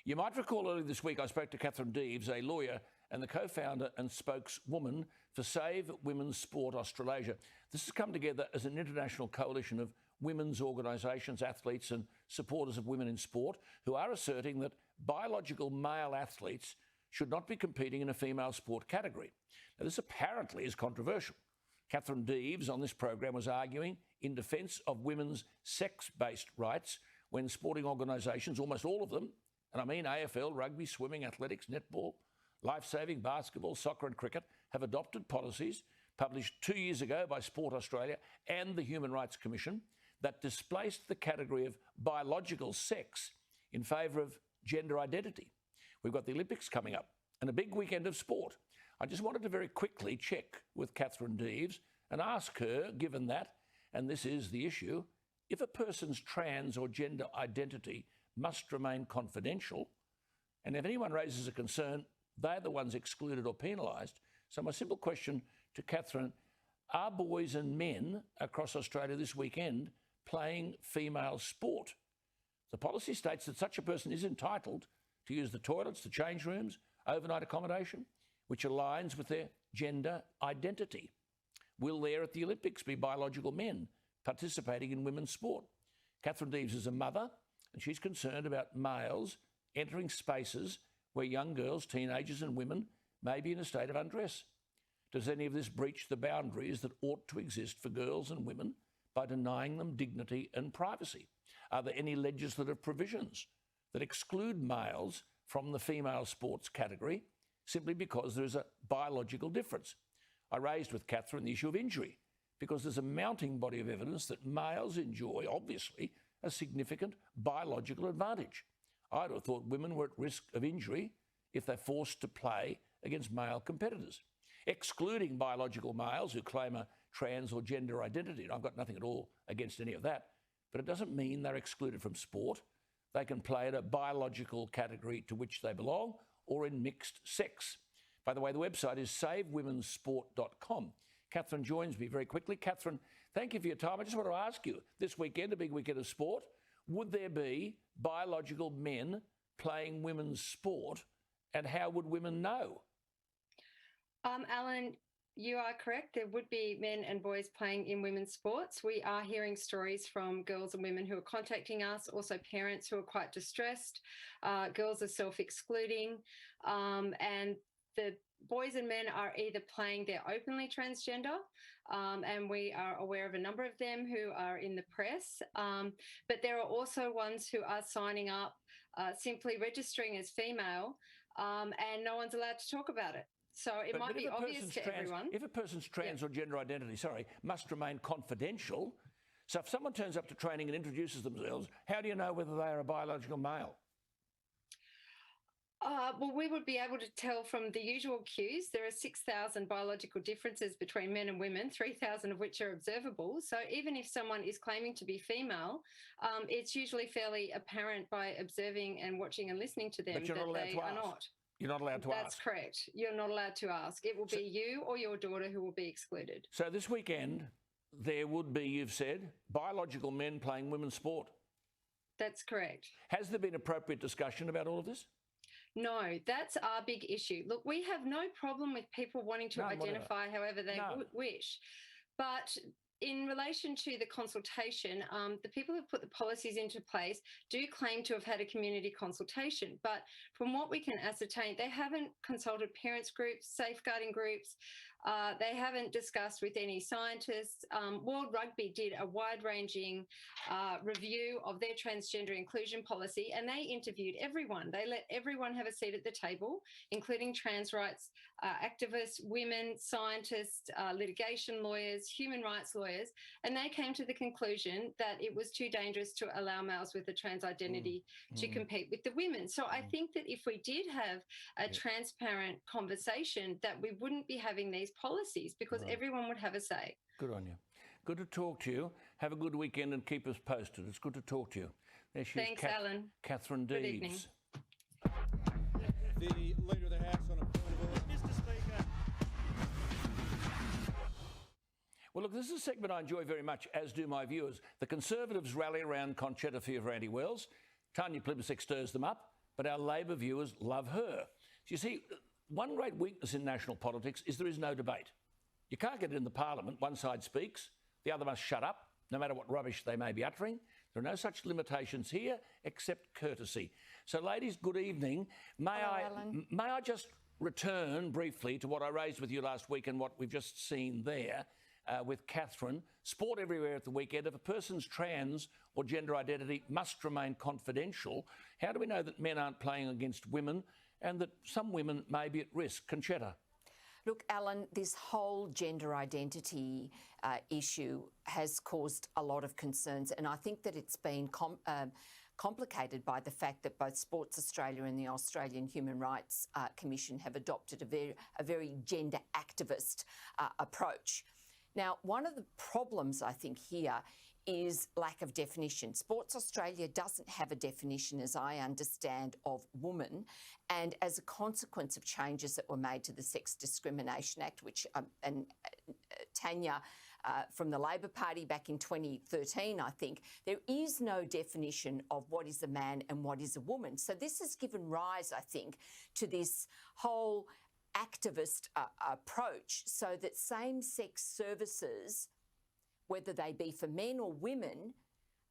You might recall earlier this week I spoke to Catherine Deves, a lawyer and the co-founder and spokeswoman for Save Women's Sport Australasia. This has come together as an international coalition of women's organisations, athletes and supporters of women in sport who are asserting that biological male athletes should not be competing in a female sport category. Now, this apparently is controversial. Catherine Deves on this program was arguing in defence of women's sex-based rights when sporting organisations, almost all of them, and I mean AFL, rugby, swimming, athletics, netball, life-saving, basketball, soccer and cricket, have adopted policies published 2 years ago by Sport Australia and the Human Rights Commission that displaced the category of biological sex in favour of gender identity. We've got the Olympics coming up and a big weekend of sport. I just wanted to very quickly check with Catherine Deves and ask her, given that, and this is the issue, if a person's trans or gender identity must remain confidential, and if anyone raises a concern, they're the ones excluded or penalised. So my simple question to Catherine, are boys and men across Australia this weekend playing female sport? The policy states that such a person is entitled to use the toilets, the change rooms, overnight accommodation, which aligns with their gender identity. Will there at the Olympics be biological men participating in women's sport? Catherine Deves is a mother and she's concerned about males entering spaces where young girls, teenagers and women may be in a state of undress. Does any of this breach the boundaries that ought to exist for girls and women by denying them dignity and privacy? Are there any legislative provisions that exclude males from the female sports category simply because there is a biological difference? I raised with Catherine the issue of injury because there's a mounting body of evidence that males enjoy, obviously, a significant biological advantage. I'd have thought women were at risk of injury if they're forced to play against male competitors. Excluding biological males who claim a trans or gender identity, and I've got nothing at all against any of that, but it doesn't mean they're excluded from sport. They can play at a biological category to which they belong or in mixed sex. By the way, the website is savewomensport.com. Catherine joins me very quickly. Catherine, thank you for your time. I just want to ask you, this weekend, a big weekend of sport, would there be biological men playing women's sport, and how would women know? Alan, you are correct. There would be men and boys playing in women's sports. We are hearing stories from girls and women who are contacting us, also parents who are quite distressed. Girls are self-excluding, and the boys and men are either playing they're openly transgender, and we are aware of a number of them who are in the press, but there are also ones who are signing up, simply registering as female, and no one's allowed to talk about it. So it might be obvious to everyone. If a person's trans or gender identity, must remain confidential, so if someone turns up to training and introduces themselves, how do you know whether they are a biological male? Well, we would be able to tell from the usual cues. There are 6,000 biological differences between men and women, 3,000 of which are observable. So even if someone is claiming to be female, it's usually fairly apparent by observing and watching and listening to them that they are not. You're not allowed to ask? That's correct. You're not allowed to ask. It will be you or your daughter who will be excluded. So this weekend, there would be, you've said, biological men playing women's sport? That's correct. Has there been appropriate discussion about all of this? No, that's our big issue. Look, we have no problem with people wanting to identify however they wish. But in relation to the consultation, the people who put the policies into place do claim to have had a community consultation. But from what we can ascertain, they haven't consulted parents groups, safeguarding groups. They haven't discussed with any scientists. World Rugby did a wide-ranging review of their transgender inclusion policy, and they interviewed everyone. They let everyone have a seat at the table, including trans rights activists, women, scientists, litigation lawyers, human rights lawyers, and they came to the conclusion that it was too dangerous to allow males with a trans identity to compete with the women. So I think that if we did have a transparent conversation, that we wouldn't be having these policies because everyone would have a say. Good on you. Good to talk to you. Have a good weekend and keep us posted. It's good to talk to you. There she Thanks, is, Alan. Catherine Good evening. Deves. The Leader of the House on a point of order. Mr Speaker. Well, look, this is a segment I enjoy very much, as do my viewers. The Conservatives rally around Conchetta Fierveranti-Wells. Tanya Plibersek stirs them up. but our Labor viewers love her. So you see, one great weakness in national politics is there is no debate. You can't get it in the parliament. One side speaks, the other must shut up, no matter what rubbish they may be uttering. There are no such limitations here except courtesy. So, ladies, good evening. May I just return briefly to what I raised with you last week and what we've just seen there with Catherine. Sport everywhere at the weekend. If a person's trans or gender identity must remain confidential, how do we know that men aren't playing against women and that some women may be at risk? Conchetta. Look, Alan, this whole gender identity issue has caused a lot of concerns, and I think that it's been complicated by the fact that both Sports Australia and the Australian Human Rights Commission have adopted a very gender activist approach. Now, one of the problems I think here is lack of definition. Sports Australia doesn't have a definition, as I understand, of woman, and as a consequence of changes that were made to the Sex Discrimination Act, which Tanya from the Labor Party back in 2013, I think, there is no definition of what is a man and what is a woman. So this has given rise, I think, to this whole activist approach, so that same-sex services, whether they be for men or women,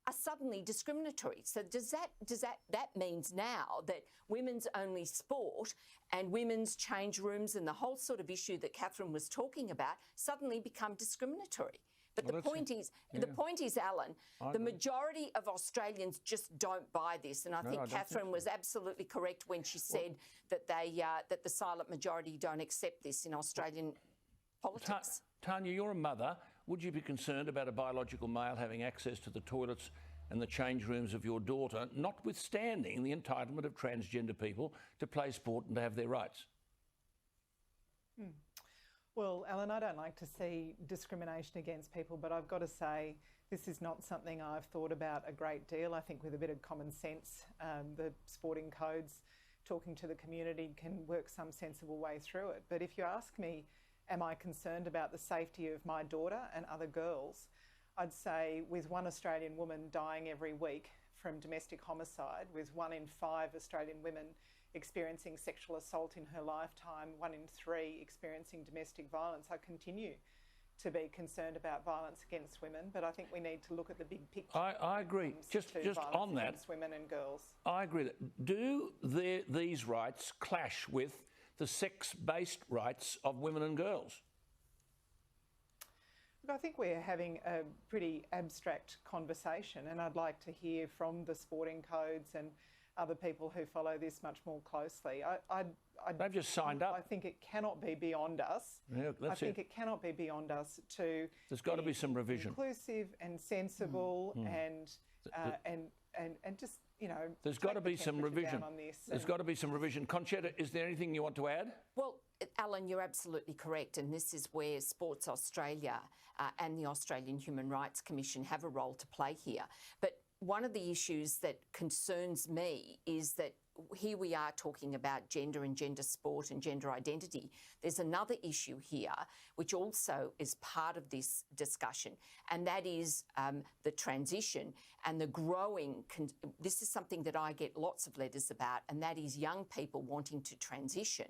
are suddenly discriminatory. So that means now that women's only sport and women's change rooms and the whole sort of issue that Catherine was talking about suddenly become discriminatory. But the point is, Alan, the majority of Australians just don't buy this, and I think Catherine was absolutely correct when she said that that the silent majority don't accept this in Australian politics. Tanya, you're a mother. Would you be concerned about a biological male having access to the toilets and the change rooms of your daughter, notwithstanding the entitlement of transgender people to play sport and to have their rights? Well, Alan, I don't like to see discrimination against people, but I've got to say this is not something I've thought about a great deal. I think with a bit of common sense, the sporting codes, talking to the community can work some sensible way through it. But if you ask me, am I concerned about the safety of my daughter and other girls? I'd say with one Australian woman dying every week from domestic homicide, with 1 in 5 Australian women experiencing sexual assault in her lifetime, 1 in 3 experiencing domestic violence, I continue to be concerned about violence against women, but I think we need to look at the big picture. I agree. Just on that, women and girls. I agree. Do these rights clash with the sex-based rights of women and girls? Look, I think we're having a pretty abstract conversation, and I'd like to hear from the sporting codes and other people who follow this much more closely. They've just signed up. I think it cannot be beyond us. Yeah, I think it cannot be beyond us to. There's got to be some revision. Inclusive and sensible and just, you know. There's got to be some revision. There's got to be some revision. Conchetta, is there anything you want to add? Well, Alan, you're absolutely correct, and this is where Sports Australia and the Australian Human Rights Commission have a role to play here. But one of the issues that concerns me is that here we are talking about gender and gender sport and gender identity. There's another issue here which also is part of this discussion, and that is the transition and the growing. This is something that I get lots of letters about, and that is young people wanting to transition.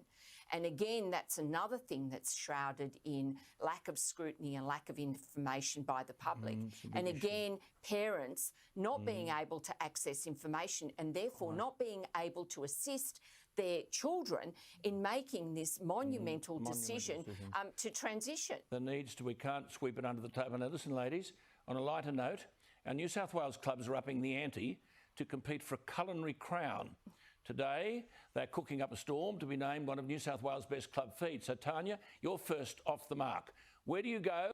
And again, that's another thing that's shrouded in lack of scrutiny and lack of information by the public. And again, parents not being able to access information and therefore not being able to assist their children in making this monumental decision to transition. We can't sweep it under the table. Now listen, ladies, on a lighter note, our New South Wales clubs are upping the ante to compete for a culinary crown. Today, they're cooking up a storm to be named one of New South Wales' best club feeds. So, Tanya, you're first off the mark. Where do you go?